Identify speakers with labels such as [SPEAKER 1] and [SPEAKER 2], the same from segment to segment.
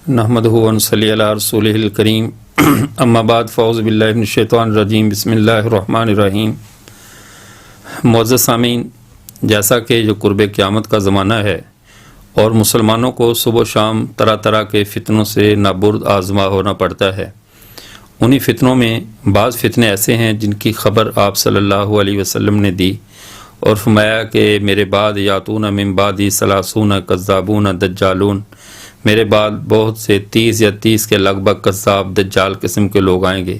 [SPEAKER 1] نحمدہ و نصلی علی رسولہ الکریم اما بعد فاعوذ باللہ من الشیطان الرجیم بسم اللہ الرحمن الرحیم۔ معزز سامعین، جیسا کہ جو قرب قیامت کا زمانہ ہے اور مسلمانوں کو صبح و شام طرح طرح کے فتنوں سے نابرد آزما ہونا پڑتا ہے، انہی فتنوں میں بعض فتنے ایسے ہیں جن کی خبر آپ صلی اللہ علیہ وسلم نے دی اور فرمایا کہ میرے بعد یاتون من بعدی ثلاثون کذابون دجالون، میرے بعد بہت سے 30 یا 30 کے لگ بھگ کذاب دجال قسم کے لوگ آئیں گے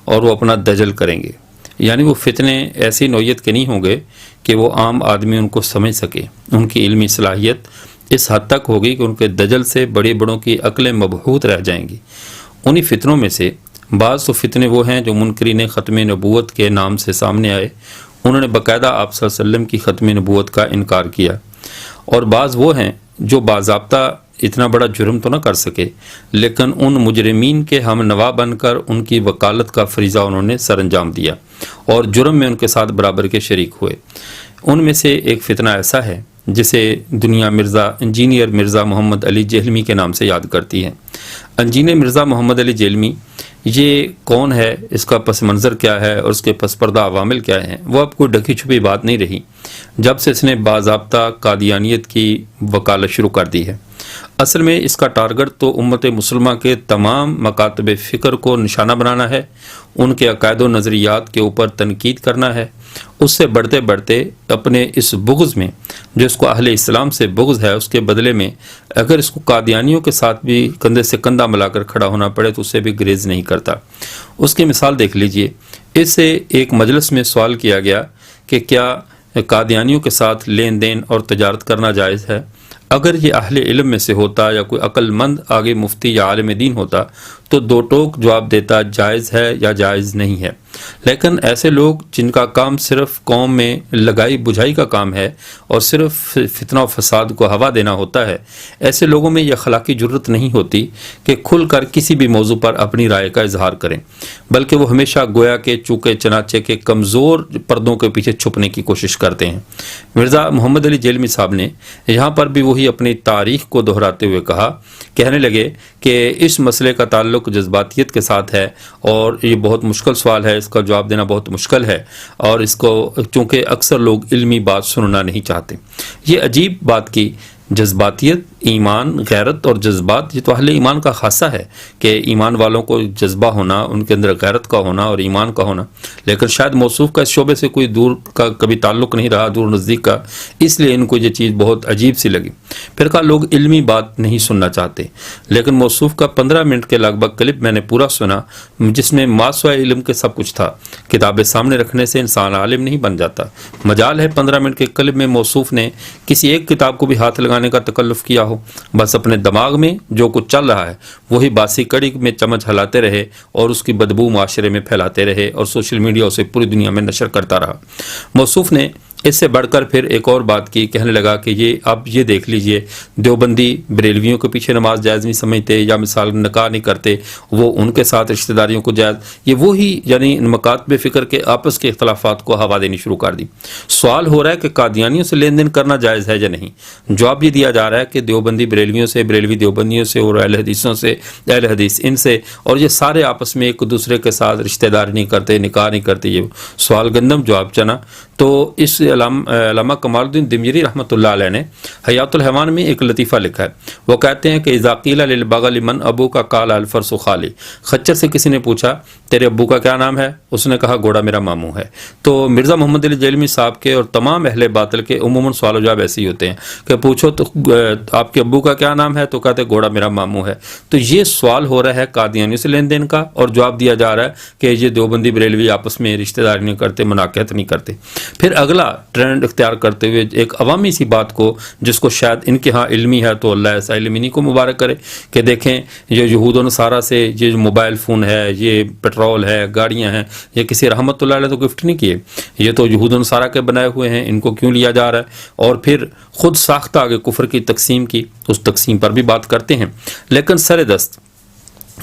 [SPEAKER 1] اور وہ اپنا دجل کریں گے، یعنی وہ فتنے ایسی نوعیت کے نہیں ہوں گے کہ وہ عام آدمی ان کو سمجھ سکے۔ ان کی علمی صلاحیت اس حد تک ہوگی کہ ان کے دجل سے بڑے بڑوں کی عقلیں مبہوت رہ جائیں گی۔ انہی فتنوں میں سے بعض تو فتنے وہ ہیں جو منکرین ختم نبوت کے نام سے سامنے آئے، انہوں نے باقاعدہ آپ صلی اللہ علیہ وسلم کی ختم نبوت کا انکار کیا، اور بعض وہ ہیں جو باضابطہ اتنا بڑا جرم تو نہ کر سکے لیکن ان مجرمین کے ہم نوا بن کر ان کی وکالت کا فریضہ انہوں نے سر انجام دیا اور جرم میں ان کے ساتھ برابر کے شریک ہوئے۔ ان میں سے ایک فتنہ ایسا ہے جسے دنیا انجینئر مرزا محمد علی جہلمی کے نام سے یاد کرتی ہے۔ انجینئر مرزا محمد علی جہلمی یہ کون ہے، اس کا پس منظر کیا ہے اور اس کے پس پردہ عوامل کیا ہیں، وہ اب کوئی ڈھکی چھپی بات نہیں رہی جب سے اس نے باضابطہ قادیانیت کی وکالت شروع کر دی ہے۔ اصل میں اس کا ٹارگٹ تو امت مسلمہ کے تمام مکاتب فکر کو نشانہ بنانا ہے، ان کے عقائد و نظریات کے اوپر تنقید کرنا ہے، اس سے بڑھتے بڑھتے اپنے اس بغض میں جو اس کو اہل اسلام سے بغض ہے، اس کے بدلے میں اگر اس کو قادیانیوں کے ساتھ بھی کندھے سے کندھا ملا کر کھڑا ہونا پڑے تو اسے بھی گریز نہیں کرتا۔ اس کی مثال دیکھ لیجئے، اس سے ایک مجلس میں سوال کیا گیا کہ کیا قادیانیوں کے ساتھ لین دین اور تجارت کرنا جائز ہے؟ اگر یہ اہل علم میں سے ہوتا یا کوئی عقل مند آگے مفتی یا عالم دین ہوتا تو دو ٹوک جواب دیتا جائز ہے یا جائز نہیں ہے، لیکن ایسے لوگ جن کا کام صرف قوم میں لگائی بجھائی کا کام ہے اور صرف فتنہ و فساد کو ہوا دینا ہوتا ہے، ایسے لوگوں میں یہ اخلاقی جرت نہیں ہوتی کہ کھل کر کسی بھی موضوع پر اپنی رائے کا اظہار کریں، بلکہ وہ ہمیشہ گویا کے چوکے چناچے کے کمزور پردوں کے پیچھے چھپنے کی کوشش کرتے ہیں۔ مرزا محمد علی جہلمی صاحب نے یہاں پر بھی وہی اپنی تاریخ کو دہراتے ہوئے کہنے لگے کہ اس مسئلے کا تعلق جذباتیت کے ساتھ ہے اور یہ بہت مشکل سوال ہے، اس کا جواب دینا بہت مشکل ہے، اور اس کو چونکہ اکثر لوگ علمی بات سننا نہیں چاہتے۔ یہ عجیب بات کی جذباتیت، ایمان، غیرت اور جذبات، یہ تو اہل ایمان کا خاصہ ہے کہ ایمان والوں کو جذبہ ہونا، ان کے اندر غیرت کا ہونا اور ایمان کا ہونا، لیکن شاید موصوف کا اس شعبے سے کوئی دور کا کبھی تعلق نہیں رہا، دور نزدیک کا، اس لیے ان کو یہ چیز بہت عجیب سی لگی۔ پھر کہا لوگ علمی بات نہیں سننا چاہتے، لیکن موصوف کا 15 منٹ کے لگ بھگ کلپ میں نے پورا سنا جس میں ماسوائے علم کے سب کچھ تھا۔ کتابیں سامنے رکھنے سے انسان عالم نہیں بن جاتا، مجال ہے 15 منٹ کے کلپ میں موصوف نے کسی ایک کتاب کو بھی ہاتھ لگانے کا تکلف کیا ہو، بس اپنے دماغ میں جو کچھ چل رہا ہے وہی باسی کڑی میں چمچ ہلاتے رہے اور اس کی بدبو معاشرے میں پھیلاتے رہے اور سوشل میڈیا اسے پوری دنیا میں نشر کرتا رہا۔ موصوف نے اس سے بڑھ کر پھر ایک اور بات کی، کہنے لگا کہ یہ دیکھ لیجئے، دیوبندی بریلویوں کے پیچھے نماز جائز نہیں سمجھتے یا مثال نکاح نہیں کرتے، وہ ان کے ساتھ رشتہ داریوں کو جائز، یہ وہی یعنی مکاتب فکر کے آپس کے اختلافات کو ہوا دینی شروع کر دی۔ سوال ہو رہا ہے کہ قادیانیوں سے لین دین کرنا جائز ہے یا نہیں، جواب یہ دیا جا رہا ہے کہ دیوبندی بریلویوں سے، بریلوی دیوبندیوں سے اور اہل حدیثوں سے، اہل حدیث ان سے، اور یہ سارے آپس میں ایک دوسرے کے ساتھ رشتہ داری نہیں کرتے، نکاح نہیں کرتے۔ یہ سوال گندم جواب چنا۔ تو اس علامہ کمال الدین دمجری رحمۃ اللہ علیہ نے حیات الحیوان میں ایک لطیفہ لکھا ہے، وہ کہتے ہیں کہ اذا قیل للبغل من ابو کا قال الفرس خالی، خچر سے کسی نے پوچھا تیرے ابو کا کیا نام ہے، اس نے کہا گھوڑا میرا ماموں ہے۔ تو مرزا محمد علی جہلمی صاحب کے اور تمام اہل باطل کے عموماً سوال و جواب ایسے ہی ہوتے ہیں کہ پوچھو تو آپ کے ابو کا کیا نام ہے تو کہتے گھوڑا میرا ماموں ہے۔ تو یہ سوال ہو رہا ہے قادیانیوں سے لین دین کا اور جواب دیا جا رہا ہے کہ یہ دیوبندی بریلوی آپس میں رشتہ داری نہیں کرتے، مناقحت نہیں کرتے۔ پھر اگلا ٹرینڈ اختیار کرتے ہوئے ایک عوامی سی بات کو جس کو شاید ان کے ہاں علمی ہے تو اللہ ایسا علمی کو مبارک کرے کہ دیکھیں یہ یہود و نصارہ سے یہ جو موبائل فون ہے، یہ پیٹرول ہے، گاڑیاں ہیں، یہ کسی رحمت اللہ علیہ تو گفٹ نہیں کیے، یہ تو یہود و نصارہ کے بنائے ہوئے ہیں، ان کو کیوں لیا جا رہا ہے؟ اور پھر خود ساختہ آگے کفر کی تقسیم کی، اس تقسیم پر بھی بات کرتے ہیں، لیکن سر دست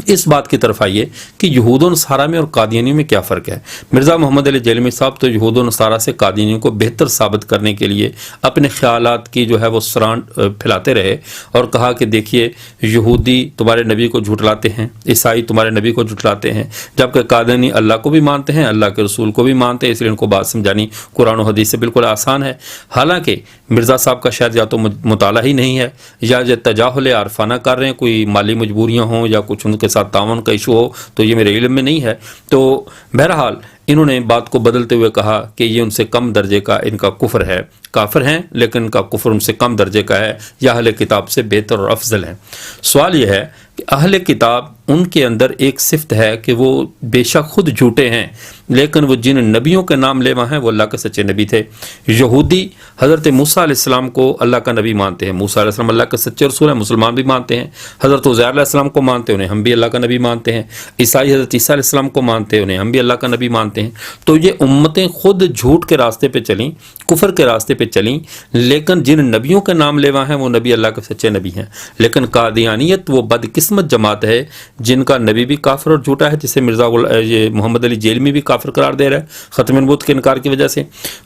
[SPEAKER 1] اس بات کی طرف آئیے کہ یہود و نصارہ میں اور قادیانیوں میں کیا فرق ہے۔ مرزا محمد علی جیلمی صاحب تو یہود و نصارہ سے قادیانیوں کو بہتر ثابت کرنے کے لیے اپنے خیالات کی جو ہے وہ سرانٹ پھیلاتے رہے اور کہا کہ دیکھیے یہودی تمہارے نبی کو جھٹلاتے ہیں، عیسائی تمہارے نبی کو جھٹلاتے ہیں، جبکہ قادیانی اللہ کو بھی مانتے ہیں، اللہ کے رسول کو بھی مانتے ہیں، اس لیے ان کو بات سمجھانی قرآن و حدیث سے بالکل آسان ہے۔ حالانکہ مرزا صاحب کا شاید یا تو مطالعہ ہی نہیں ہے یا تجاہل عارفانہ کر رہے ہیں، کوئی مالی مجبوریاں ہوں یا کچھ ان کے ساتھ تعاون کا ایشو ہو، تو یہ میرے علم میں نہیں ہے۔ تو بہرحال انہوں نے بات کو بدلتے ہوئے کہا کہ یہ ان سے کم درجے کا ان کا کفر ہے، کافر ہیں لیکن ان کا کفر ان سے کم درجے کا ہے یا اہل کتاب سے بہتر اور افضل ہے۔ سوال یہ ہے کہ اہل کتاب ان کے اندر ایک صفت ہے کہ وہ بے شک خود جھوٹے ہیں لیکن وہ جن نبیوں کے نام لیوا ہیں وہ اللہ کے سچے نبی تھے۔ یہودی حضرت موسیٰ علیہ السلام کو اللہ کا نبی مانتے ہیں، موسیٰ علیہ السلام اللہ کے سچے رسول ہیں، مسلمان بھی مانتے ہیں۔ حضرت عزیر علیہ السلام کو مانتے ہیں، انہیں ہم بھی اللہ کا نبی مانتے ہیں۔ عیسائی حضرت عیسیٰ علیہ السلام کو مانتے ہیں، انہیں ہم بھی اللہ کا نبی مانتے ہیں۔ تو یہ امتیں خود جھوٹ کے راستے پہ چلیں، کفر کے راستے پہ چلیں، لیکن جن نبیوں کے نام لیوا ہیں وہ نبی اللہ کے سچے نبی ہیں۔ لیکن قادیانیت وہ بدقسمت جماعت ہے جن کا نبی بھی کافر اور جھوٹا ہے، جسے مرزا یہ محمد علی جیلمی بھی کافر قرار دے رہا ہے ختم نبوت کے انکار کی وجہ سے۔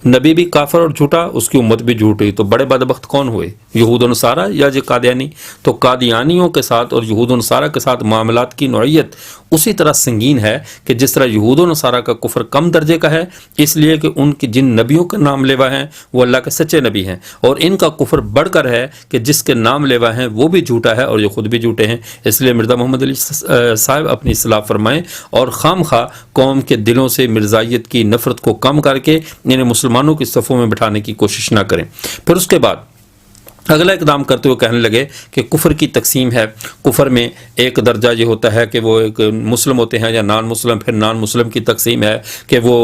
[SPEAKER 1] نبی بھی کافر اور جھوٹا، اس کی امت بھی جھوٹ ہوئی، تو بڑے بدبخت کون ہوئے، یہود و نصارہ یا جو قادیانی؟ تو قادیانیوں کے ساتھ اور یہود و نصارہ کے ساتھ معاملات کی نوعیت اسی طرح سنگین ہے کہ جس طرح یہود و نصارہ کا کفر کم درجے کا ہے اس لیے کہ ان کی جن نبیوں کے نام لیوا ہیں وہ اللہ کے سچے نبی ہیں، اور ان کا کفر بڑھ کر ہے کہ جس کے نام لیوا ہیں وہ بھی جھوٹا ہے اور یہ خود بھی جھوٹے ہیں۔ اس لیے مرزا محمد علی صاحب اپنی اصلاح فرمائیں اور خام خواہ قوم کے دلوں سے مرزائیت کی نفرت کو کم کر کے انہیں مسلمانوں کی صفوں میں بٹھانے کی کوشش نہ کریں۔ پھر اس کے بعد اگلا اقدام کرتے ہوئے کہنے لگے کہ کفر کی تقسیم ہے، کفر میں ایک درجہ یہ ہوتا ہے کہ وہ ایک مسلم ہوتے ہیں یا نان مسلم، پھر نان مسلم کی تقسیم ہے کہ وہ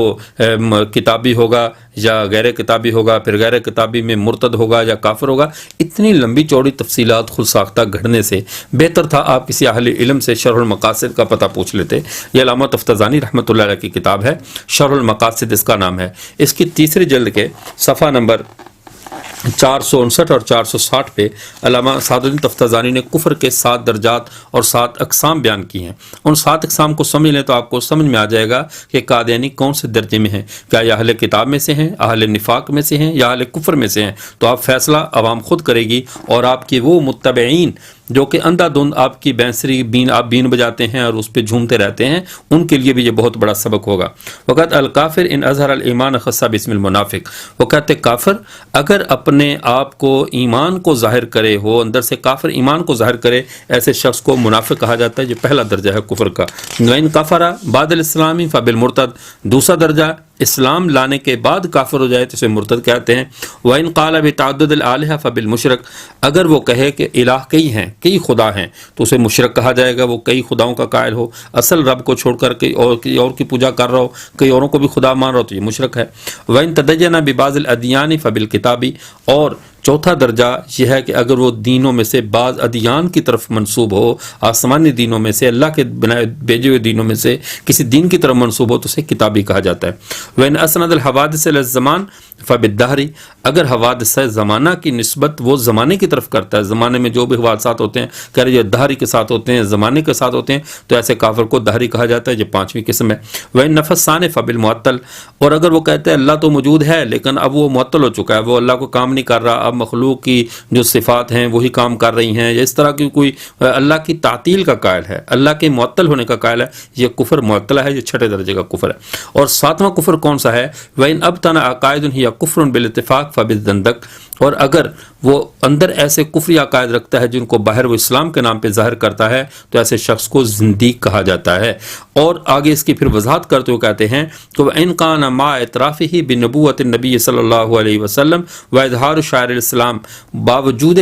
[SPEAKER 1] کتابی ہوگا یا غیر کتابی ہوگا، پھر غیر کتابی میں مرتد ہوگا یا کافر ہوگا۔ اتنی لمبی چوڑی تفصیلات خود ساختہ گھڑنے سے بہتر تھا آپ کسی اہل علم سے شرح المقاصد کا پتہ پوچھ لیتے۔ یہ علامہ تفتزانی رحمۃ اللہ علیہ کی کتاب ہے، شرح المقاصد اس کا نام ہے۔ اس کی تیسری جلد کے صفحہ نمبر 459 اور 460 پہ علامہ سعد الدین تفتزانی نے کفر کے 7 درجات اور 7 اقسام بیان کی ہیں۔ ان 7 اقسام کو سمجھ لیں تو آپ کو سمجھ میں آ جائے گا کہ قادیانی کون سے درجے میں ہیں، کیا یہ اہل کتاب میں سے ہیں، اہل نفاق میں سے ہیں یا اہل کفر میں سے ہیں۔ تو آپ فیصلہ عوام خود کرے گی، اور آپ کے وہ متبعین جو کہ اندھا دھند آپ کی بینسری بین آپ بین بجاتے ہیں اور اس پہ جھومتے رہتے ہیں، ان کے لیے بھی یہ بہت بڑا سبق ہوگا۔ وقت الکافر ان اظہر الایمان خص باسم المنافق، وہ کہتے کافر اگر اپنے آپ کو ایمان کو ظاہر کرے ہو، اندر سے کافر ایمان کو ظاہر کرے، ایسے شخص کو منافق کہا جاتا ہے۔ یہ پہلا درجہ ہے کفر کا۔ وَإِن كَفَرَ بَعْدَ الْإِسْلَامِ فَبِالْمُرْتَدِ، دوسرا درجہ اسلام لانے کے بعد کافر ہو جائے تو اسے مرتد کہتے ہیں۔ وَإِن قَالَ بِتَعَدُّدِ الْآلِهَةِ فَبِالْمُشْرِكِ، اگر وہ کہے کہ الہ کئی ہیں، کئی خدا ہیں، تو اسے مشرک کہا جائے گا، وہ کئی خداؤں کا قائل ہو، اصل رب کو چھوڑ کر کئی اور کی پوجا کر رہا ہو، کئی اوروں کو بھی خدا مان رہا ہو، تو یہ مشرک ہے۔ وَإِن تَدَيَّنَ بِبَعْضِ الْأَدْيَانِ فَبِالْكِتَابِ، اور چوتھا درجہ یہ ہے کہ اگر وہ دینوں میں سے بعض ادیان کی طرف منسوب ہو، آسمانی دینوں میں سے، اللہ کے بنائے بھیجے ہوئے دینوں میں سے کسی دین کی طرف منسوب ہو تو اسے کتابی کہا جاتا ہے۔ وَإِنْ أَسْنَدَ الْحَوَادِثَ إِلَى الزَّمَانِ فَبِالدَّهْرِ، اگر حوادث زمانہ کی نسبت وہ زمانے کی طرف کرتا ہے، زمانے میں جو بھی حوادثات ہوتے ہیں کہہ رہے یہ دہری کے ساتھ ہوتے ہیں، زمانے کے ساتھ ہوتے ہیں، تو ایسے کافر کو دہری کہا جاتا ہے۔ یہ 5ویں قسم ہے۔ وَإِنْ نَفَى الثَّانِي فَبِالْمُعَطَّلِ، اور اگر وہ کہتے ہیں اللہ تو موجود ہے لیکن اب وہ معطل ہو چکا ہے، وہ اللہ کو کام نہیں کر رہا، اب مخلوق کی جو صفات ہیں وہی کام کر رہی ہیں، یا اس طرح کی کوئی اللہ کی تعطیل کا قائل ہے، اللہ کے معطل ہونے کا قائل ہے، یہ کفر معطلہ ہے، یہ 6 درجے کا کفر ہے۔ اور 7واں کفر کون سا ہے؟ وَإِنْ أَبْطَنَ عَقَائِدٌ هِيَ كُفْرٌ بِالاتفاق فَبِالزَّندَقِ، اور اگر وہ اندر ایسے کفری عقائد رکھتا ہے جن کو باہر وہ اسلام کے نام پہ ظاہر کرتا ہے تو ایسے شخص کو زندیق کہا جاتا ہے۔ اور آگے اس کی پھر وضاحت کرتے ہوئے کہتے ہیں کہ وَإِنْ كَانَ مَعَ اعْتِرَافِهِ بِنُبُوَّةِ النَّبِيِّ صلی اللہ علیہ وسلم وَإِظْهَارِ شَعَائِرِ الْإِسْلَام، باوجود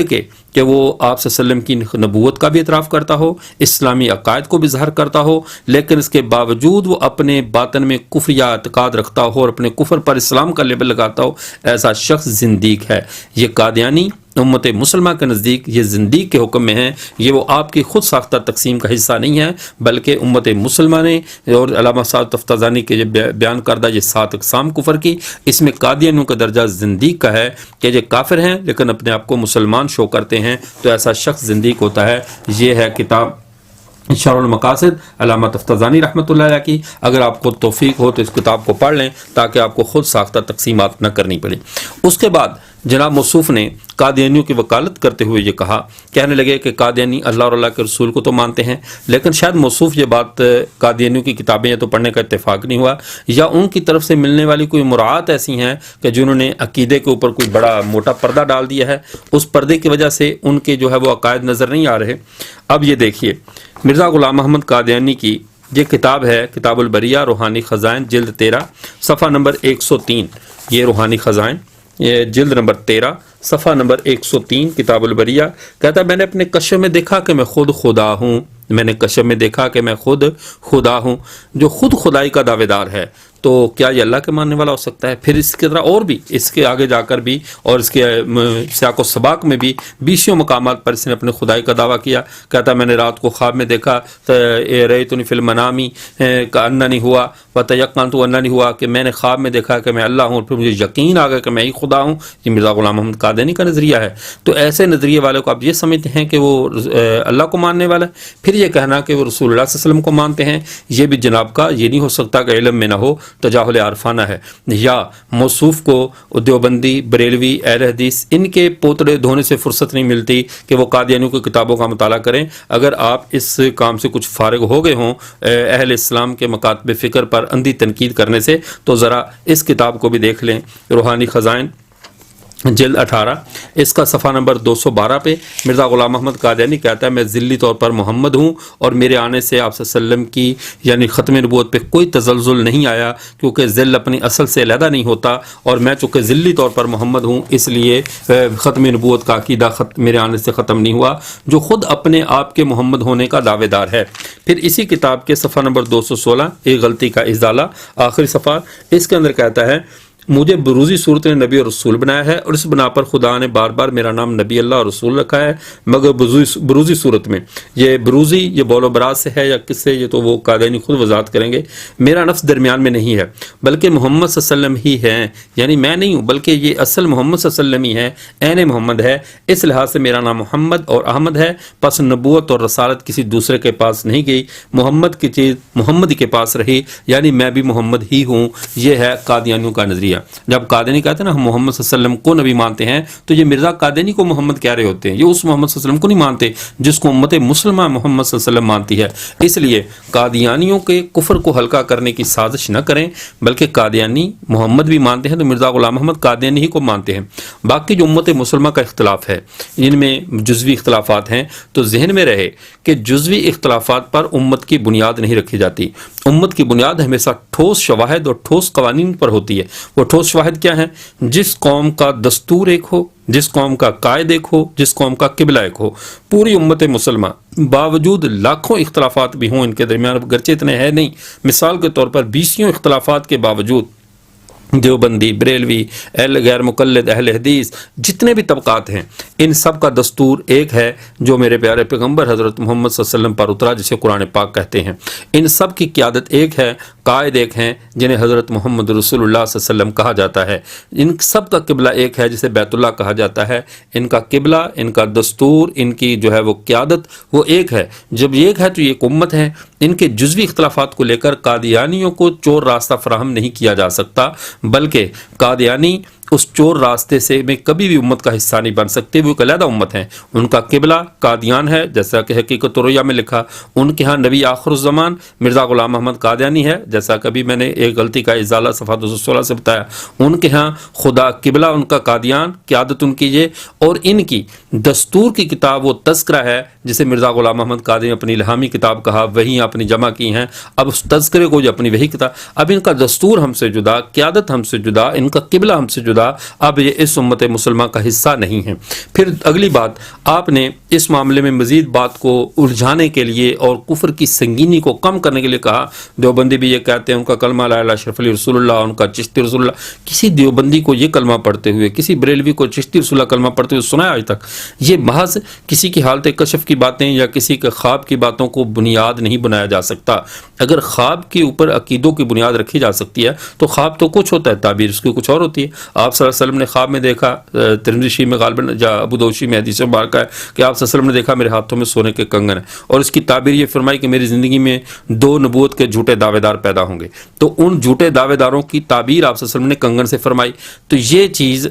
[SPEAKER 1] کہ وہ آپ صلی اللہ علیہ وسلم کی نبوت کا بھی اعتراف کرتا ہو، اسلامی عقائد کو بھی ظاہر کرتا ہو، لیکن اس کے باوجود وہ اپنے باطن میں کفر یا اعتقاد رکھتا ہو اور اپنے کفر پر اسلام کا لیبل لگاتا ہو، ایسا شخص زندیق ہے۔ یہ قادیانی امت مسلمہ کے نزدیک یہ زندیق کے حکم میں ہیں، یہ وہ آپ کی خود ساختہ تقسیم کا حصہ نہیں ہے، بلکہ امت مسلمہ نے اور علامہ سعد تفتزانی کے بیان کردہ یہ 7 اقسام کفر کی، اس میں قادیانیوں کا درجہ زندیق کا ہے کہ یہ کافر ہیں لیکن اپنے آپ کو مسلمان شو کرتے ہیں، تو ایسا شخص زندیق ہوتا ہے۔ یہ ہے کتاب شرح المقاصد علامہ تفتزانی رحمۃ اللہ علیہ کی، اگر آپ کو توفیق ہو تو اس کتاب کو پڑھ لیں تاکہ آپ کو خود ساختہ تقسیمات نہ کرنی پڑیں۔ اس کے بعد جناب موصوف نے قادیانیوں کی وکالت کرتے ہوئے یہ کہا، کہنے لگے کہ قادیانی اللہ اور اللہ کے رسول کو تو مانتے ہیں، لیکن شاید موصوف یہ بات قادیانیوں کی کتابیں یا تو پڑھنے کا اتفاق نہیں ہوا، یا ان کی طرف سے ملنے والی کوئی مراعات ایسی ہیں کہ جنہوں نے عقیدے کے اوپر کوئی بڑا موٹا پردہ ڈال دیا ہے، اس پردے کی وجہ سے ان کے جو ہے وہ عقائد نظر نہیں آ رہے۔ اب یہ دیکھیے مرزا غلام محمد قادیانی کی یہ کتاب ہے کتاب البریہ روحانی خزائن جلد 13 صفحہ نمبر 103، یہ روحانی خزائن یہ جلد نمبر 13 صفحہ نمبر 103 کتاب البریہ، کہتا ہے میں نے اپنے کشف میں دیکھا کہ میں خود خدا ہوں، میں نے کشف میں دیکھا کہ میں خود خدا ہوں۔ جو خود خدائی کا دعوے دار ہے تو کیا یہ اللہ کے ماننے والا ہو سکتا ہے؟ پھر اس کی طرح اور بھی اس کے آگے جا کر بھی اور اس کے سیاق و سباق میں بھی بیسیوں مقامات پر اس نے اپنے خدائی کا دعویٰ کیا۔ کہتا میں نے رات کو خواب میں دیکھا رأیتنی فی المنامی کأننی ہوا وتیقنت اننی ہوا، کہ میں نے خواب میں دیکھا کہ میں اللہ ہوں، پھر مجھے یقین آ گیا کہ میں ہی خدا ہوں۔ یہ مرزا غلام محمد قادیانی کا نظریہ ہے۔ تو ایسے نظریے والے کو آپ یہ سمجھتے ہیں کہ وہ اللہ کو ماننے والا ہے، پھر یہ کہنا کہ وہ رسول اللہ صلی اللہ علیہ وسلم کو مانتے ہیں، یہ بھی جناب کا یہ نہیں ہو سکتا کہ علم میں نہ ہو، تجاہل عارفانہ ہے۔ یا موصوف کو دیوبندی، بریلوی، اہل حدیث ان کے پوتڑے دھونے سے فرصت نہیں ملتی کہ وہ قادیانیوں کی کتابوں کا مطالعہ کریں۔ اگر آپ اس کام سے کچھ فارغ ہو گئے ہوں اہل اسلام کے مکاتب فکر پر اندھی تنقید کرنے سے، تو ذرا اس کتاب کو بھی دیکھ لیں، روحانی خزائن جلد 18 اس کا صفحہ نمبر 212 پہ مرزا غلام محمد قادیانی کہتا ہے میں ذلی طور پر محمد ہوں اور میرے آنے سے آپ صلی اللہ علیہ وسلم کی یعنی ختم نبوت پہ کوئی تزلزل نہیں آیا، کیونکہ ذل اپنی اصل سے علیحدہ نہیں ہوتا، اور میں چونکہ ذلی طور پر محمد ہوں اس لیے ختم نبوت کا عقیدہ میرے آنے سے ختم نہیں ہوا، جو خود اپنے آپ کے محمد ہونے کا دعوے دار ہے۔ پھر اسی کتاب کے صفحہ نمبر 216 ایک غلطی کا ازالہ آخری صفحہ، اس کے اندر کہتا ہے مجھے بروزی صورت نے نبی اور رسول بنایا ہے، اور اس بنا پر خدا نے بار بار میرا نام نبی اللہ اور رسول رکھا ہے، مگر بروزی صورت میں یہ بروزی یہ بول و براز سے ہے یا کس سے، یہ تو وہ قادیانی خود وضاحت کریں گے۔ میرا نفس درمیان میں نہیں ہے بلکہ محمد صلی اللہ علیہ وسلم ہی ہے، یعنی میں نہیں ہوں بلکہ یہ اصل محمد صلی اللہ علیہ وسلم ہی ہے، عین محمد ہے، اس لحاظ سے میرا نام محمد اور احمد ہے، پس نبوت اور رسالت کسی دوسرے کے پاس نہیں گئی، محمد کی چیز محمد کے پاس رہی، یعنی میں بھی محمد ہی ہوں۔ یہ ہے قادیانیوں کا نظریہ۔ جب قادیانی کہتے ہیں نا ہم محمد صلی اللہ علیہ وسلم کو نبی مانتے ہیں، تو یہ مرزا قادیانی کو محمد کہہ رہے ہوتے ہیں، یہ اس محمد صلی اللہ علیہ وسلم کو نہیں مانتے جس کو امت مسلمہ محمد صلی اللہ علیہ وسلم مانتی ہے۔ اس لیے قادیانیوں کے کفر کو ہلکا کرنے کی سازش نہ کریں، بلکہ قادیانی محمد بھی مانتے ہیں تو مرزا غلام محمد قادیانی ہی کو مانتے ہیں۔ باقی جو امت مسلمہ کا اختلاف ہے ان میں جزوی اختلافات ہیں، تو ذہن میں رہے کہ جزوی اختلافات پر امت کی بنیاد نہیں رکھی جاتی، امت کی بنیاد ہمیشہ ٹھوس شواہد اور ٹھوس قوانین پر ہوتی ہے۔ وہ ٹھوس شواہد کیا ہیں؟ جس قوم کا دستور ایک ہو، جس قوم کا قائد ایک ہو، جس قوم کا قبلہ ایک ہو، پوری امت مسلمہ باوجود لاکھوں اختلافات بھی ہوں ان کے درمیان، گرچہ اتنے ہیں نہیں، مثال کے طور پر 20 اختلافات کے باوجود دیوبندی، بریلوی، اہل غیر مقلد، اہل حدیث، جتنے بھی طبقات ہیں ان سب کا دستور ایک ہے جو میرے پیارے پیغمبر حضرت محمد صلی اللہ علیہ وسلم پر اترا، جسے قرآن پاک کہتے ہیں۔ ان سب کی قیادت ایک ہے، قائد ایک ہیں جنہیں حضرت محمد رسول اللہ صلی اللہ علیہ وسلم کہا جاتا ہے۔ ان سب کا قبلہ ایک ہے جسے بیت اللہ کہا جاتا ہے۔ ان کا قبلہ، ان کا دستور، ان کی جو ہے وہ قیادت وہ ایک ہے۔ جب یہ ایک ہے تو یہ ایک امت ہے۔ ان کے جزوی اختلافات کو لے کر قادیانیوں کو چور راستہ فراہم نہیں کیا جا سکتا، بلکہ قادیانی اس چور راستے سے میں کبھی بھی امت کا حصہ نہیں بن سکتے، وہ ایک علیحدہ امت ہیں۔ ان کا قبلہ قادیان ہے، جیسا کہ حقیقت الرؤیا میں لکھا، ان کے ہاں نبی آخر الزمان مرزا غلام محمد قادیانی ہے، جیسا کبھی میں نے ایک غلطی کا ازالہ صفحہ 216 سے بتایا، ان کے ہاں خدا قبلہ ان کا قادیان، قیادت ان کی یہ، اور ان کی دستور کی کتاب وہ تذکرہ ہے جسے مرزا غلام محمد قادیانی اپنی الہامی کتاب کہا، وہی اپنی جمع کی ہیں۔ اب اس تذکرے کو جو اپنی وہی کتاب، اب ان کا دستور ہم سے جدا، قیادت ہم سے جدا، ان کا قبلہ ہم سے جدا، اب یہ اس امت مسلمہ کا حصہ نہیں ہے۔ پھر اگلی بات، آپ نے اس معاملے میں مزید بات کو الجھانے کے لیے اور کفر کی سنگینی کو کم کرنے کے لیے کہا، دیوبندی بھی یہ کہتے ہیں ان کا کلمہ لا الہ اشرف علی رسول اللہ، ان کا چشتی رسول اللہ، کسی دیوبندی کو یہ کلمہ پڑھتے ہوئے، کسی بریلوی کو چشتی رسول اللہ کلمہ پڑھتے ہوئے سنا ہے آج تک؟ یہ محض کسی کی حالت کشف کی باتیں یا کسی کے خواب کی باتوں کو بنیاد نہیں بنایا جا سکتا۔ اگر خواب کے اوپر عقیدوں کی بنیاد رکھی جا سکتی ہے تو خواب تو کچھ ہوتا ہے، تعبیر اس کی کچھ اور ہوتی ہے۔ آپ صلی اللہ علیہ وسلم نے خواب میں دیکھا، ترمذی شریف میں غالباً یا ابو داؤد شریف میں حدیث مبارکہ ہے کہ آپ صلی اللہ علیہ وسلم نے دیکھا میرے ہاتھوں میں سونے کے کنگن ہیں، اور اس کی تعبیر یہ فرمائی کہ میری زندگی میں 2 نبوت کے جھوٹے دعوے دار پیدا ہوں گے۔ تو ان جھوٹے دعوے داروں کی تعبیر آپ صلی اللہ علیہ وسلم نے کنگن سے فرمائی۔ تو یہ چیز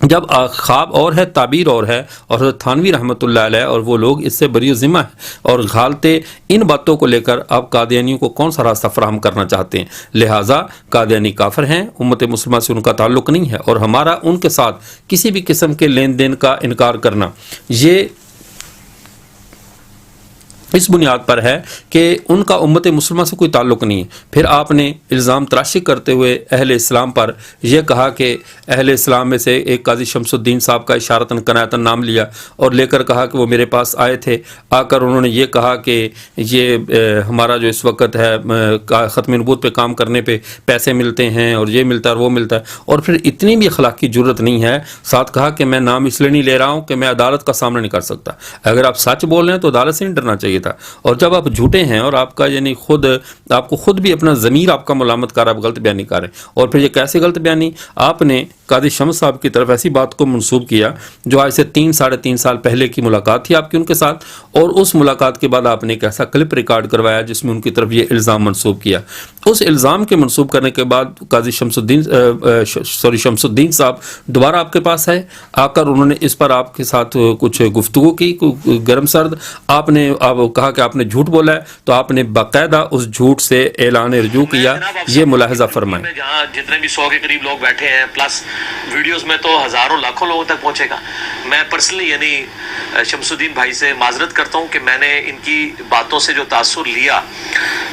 [SPEAKER 1] جب خواب اور ہے، تعبیر اور ہے، اور حضرت تھانوی رحمۃ اللہ علیہ اور وہ لوگ اس سے بری و ذمہ ہیں، اور غالطے ان باتوں کو لے کر آپ قادیانیوں کو کون سا راستہ فراہم کرنا چاہتے ہیں؟ لہٰذا قادیانی کافر ہیں، امت مسلمہ سے ان کا تعلق نہیں ہے، اور ہمارا ان کے ساتھ کسی بھی قسم کے لین دین کا انکار کرنا یہ اس بنیاد پر ہے کہ ان کا امت مسلمہ سے کوئی تعلق نہیں ہے۔ پھر آپ نے الزام تراشی کرتے ہوئے اہل اسلام پر یہ کہا کہ اہل اسلام میں سے ایک قاضی شمس الدین صاحب کا اشارتاً کنایتاً نام لیا اور لے کر کہا کہ وہ میرے پاس آئے تھے، آ کر انہوں نے یہ کہا کہ یہ ہمارا جو اس وقت ہے ختم نبوت پہ کام کرنے پہ پیسے ملتے ہیں اور یہ ملتا ہے اور وہ ملتا ہے، اور پھر اتنی بھی اخلاقی جرت نہیں ہے، ساتھ کہا کہ میں نام اس لیے نہیں لے رہا ہوں کہ میں عدالت کا سامنا نہیں کر سکتا۔ اگر آپ سچ بول رہے ہیں تو عدالت سے نہیں ڈرنا چاہیے تھا، اور جب آپ جھوٹے ہیں اور آپ کا یعنی آپ کو خود بھی اپنا ضمیر آپ کا ملامت کر، آپ غلط بیانی کر رہے ہیں، اور پھر یہ کیسے غلط بیانی؟ آپ نے قاضی شمس صاحب کی طرف ایسی بات کو منسوب کیا جو آج سے 3-3.5 سال پہلے کی ملاقات تھی آپ کی ان کے ساتھ، اور اس ملاقات کے بعد آپ نے ایک ایسا کلپ ریکارڈ کروایا جس میں ان کی طرف یہ الزام منسوب کیا۔ اس الزام کے منسوب کرنے کے بعد قاضی شمس الدین صاحب دوبارہ آپ کے پاس آئے، آ کر انہوں نے اس پر آپ کے ساتھ کچھ گفتگو کی گرم سرد۔ آپ نے کہا کہ آپ نے جھوٹ بولا ہے، تو آپ نے باقاعدہ اس جھوٹ سے اعلان رجوع کیا۔ یہ ملاحظہ فرمائیں۔
[SPEAKER 2] جہاں جتنے بھی 100 کے قریب لوگ بیٹھے ہیں، پلس ویڈیوز میں تو ہزاروں لاکھوں لوگوں تک پہنچے گا۔ میں پرسنلی یعنی شمس الدین بھائی سے معذرت کرتا ہوں کہ میں نے ان کی باتوں سے جو تاثر لیا،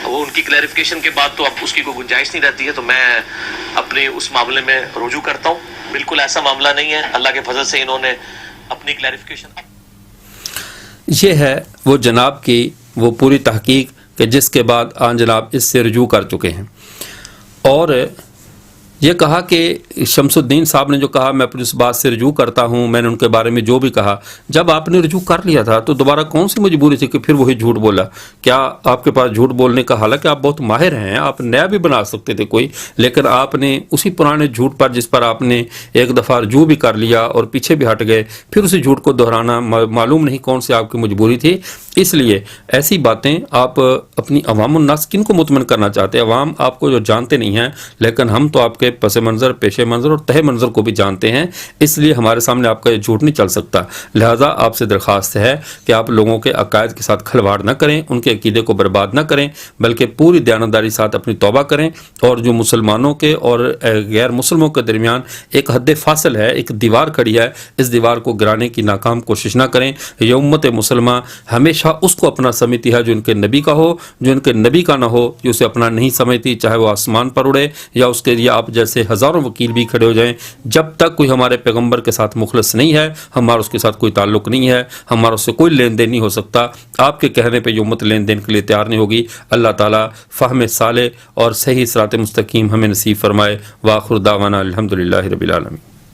[SPEAKER 2] وہ ان کی کلیریفیکیشن کے بعد تو اب اس کی کوئی گنجائش نہیں رہتی ہے، تو میں اپنے اس معاملے میں رجوع کرتا ہوں۔ بالکل ایسا معاملہ نہیں ہے، اللہ کے فضل سے انہوں نے اپنی کلیریفیکیشن۔
[SPEAKER 1] یہ ہے وہ جناب کی وہ پوری تحقیق کہ جس کے بعد آن جناب اس سے رجوع کر چکے ہیں، اور یہ کہا کہ شمس الدین صاحب نے جو کہا میں اپنی اس بات سے رجوع کرتا ہوں، میں نے ان کے بارے میں جو بھی کہا، جب آپ نے رجوع کر لیا تھا تو دوبارہ کون سی مجبوری تھی کہ پھر وہی جھوٹ بولا؟ کیا آپ کے پاس جھوٹ بولنے کا، حالانکہ آپ بہت ماہر ہیں، آپ نیا بھی بنا سکتے تھے کوئی، لیکن آپ نے اسی پرانے جھوٹ پر جس پر آپ نے ایک دفعہ رجوع بھی کر لیا اور پیچھے بھی ہٹ گئے، پھر اسی جھوٹ کو دہرانا معلوم نہیں کون سی آپ کی مجبوری تھی۔ اس لیے ایسی باتیں آپ اپنی عوام الناس کن کو مطمئن کرنا چاہتے ہیں؟ عوام آپ کو جو جانتے نہیں ہیں، لیکن ہم تو آپ کے پس منظر، پیش منظر اور تہ منظر کو بھی جانتے ہیں، اس لیے ہمارے سامنے آپ کا یہ جھوٹ نہیں چل سکتا۔ لہٰذا آپ سے درخواست ہے کہ آپ لوگوں کے عقائد کے ساتھ کھلواڑ نہ کریں، ان کے عقیدے کو برباد نہ کریں، بلکہ پوری دیانتداری ساتھ اپنی توبہ کریں، اور جو مسلمانوں کے اور غیر مسلموں کے درمیان ایک حد فاصل ہے، ایک دیوار کھڑی ہے، اس دیوار کو گرانے کی ناکام کوشش نہ کریں۔ یہ امت مسلمہ ہمیشہ اس کو اپنا سمجھتی ہے جو ان کے نبی کا ہو، جو ان کے نبی کا نہ ہو جو اسے اپنا نہیں سمجھتی، چاہے وہ آسمان پر اڑے یا اس کے لیے آپ جیسے ہزاروں وکیل بھی کھڑے ہو جائیں۔ جب تک کوئی ہمارے پیغمبر کے ساتھ مخلص نہیں ہے، ہمارا اس کے ساتھ کوئی تعلق نہیں ہے، ہمارا اس سے کوئی لین دین نہیں ہو سکتا۔ آپ کے کہنے پہ یہ امت لین دین کے لیے تیار نہیں ہوگی۔ اللہ تعالیٰ فہم صالح اور صحیح صراط مستقیم ہمیں نصیب فرمائے۔ وآخر دعوانا الحمدللہ رب العالمین۔